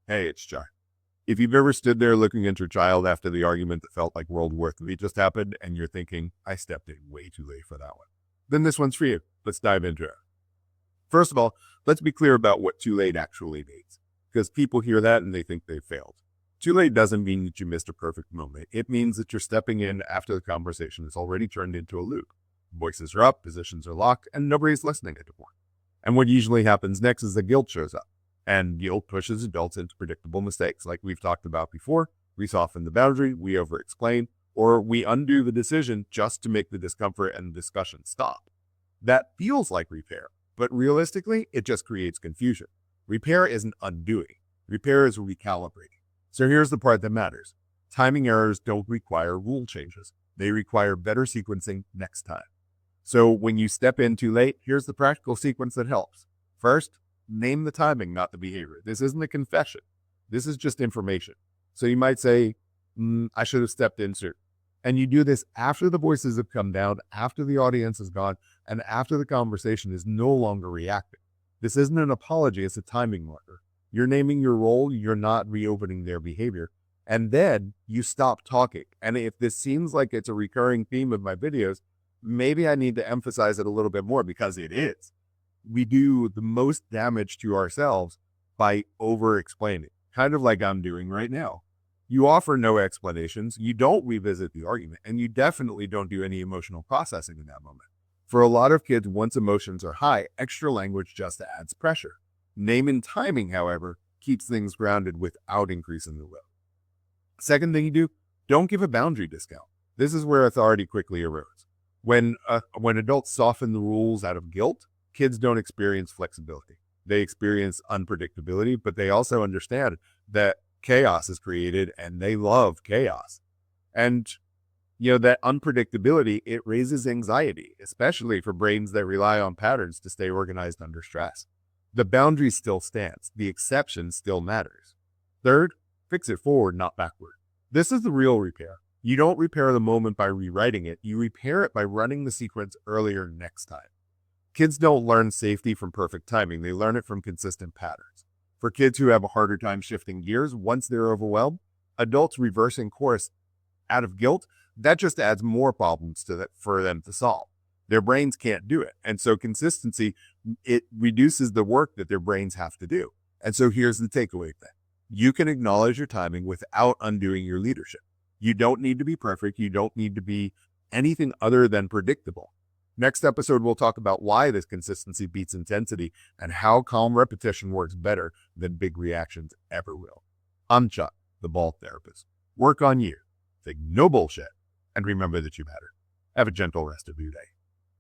Hey, it's Chuck. If you've ever stood there looking at your child after the argument that felt like World War III just happened, and you're thinking, I stepped in way too late for that one, then this one's for you. Let's dive into it. First of all, let's be clear about what too late actually means, because people hear that and they think they've failed. Too late doesn't mean that you missed a perfect moment. It means that you're stepping in after the conversation has already turned into a loop. Voices are up, positions are locked, and nobody's listening anymore. And what usually happens next is the guilt shows up. And guilt pushes adults into predictable mistakes like we've talked about before. We soften the boundary, we over-explain, or we undo the decision just to make the discomfort and the discussion stop. That feels like repair, but realistically, it just creates confusion. Repair isn't undoing. Repair is recalibrating. So here's the part that matters. Timing errors don't require rule changes. They require better sequencing next time. So when you step in too late, here's the practical sequence that helps. First, name the timing, not the behavior. This isn't a confession. This is just information. So you might say, I should have stepped in sooner. And you do this after the voices have come down, after the audience is gone, and after the conversation is no longer reacting. This isn't an apology, it's a timing marker. You're naming your role, you're not reopening their behavior. And then you stop talking. And if this seems like it's a recurring theme of my videos, maybe I need to emphasize it a little bit more because it is. We do the most damage to ourselves by over-explaining, kind of like I'm doing right now. You offer no explanations, you don't revisit the argument, and you definitely don't do any emotional processing in that moment. For a lot of kids, once emotions are high, extra language just adds pressure. Name and timing, however, keeps things grounded without increasing the load. Second thing you do, don't give a boundary discount. This is where authority quickly erodes. When adults soften the rules out of guilt, kids don't experience flexibility. They experience unpredictability, but they also understand that chaos is created and they love chaos. And, that unpredictability, it raises anxiety, especially for brains that rely on patterns to stay organized under stress. The boundary still stands. The exception still matters. Third, fix it forward, not backward. This is the real repair. You don't repair the moment by rewriting it. You repair it by running the sequence earlier next time. Kids don't learn safety from perfect timing. They learn it from consistent patterns. For kids who have a harder time shifting gears once they're overwhelmed, adults reversing course out of guilt, that just adds more problems for them to solve. Their brains can't do it. And so consistency, it reduces the work that their brains have to do. And so here's the takeaway then. You can acknowledge your timing without undoing your leadership. You don't need to be perfect. You don't need to be anything other than predictable. Next episode, we'll talk about why this consistency beats intensity and how calm repetition works better than big reactions ever will. I'm Chuck, the ball therapist. Work on you. Think no bullshit. And remember that you matter. Have a gentle rest of your day.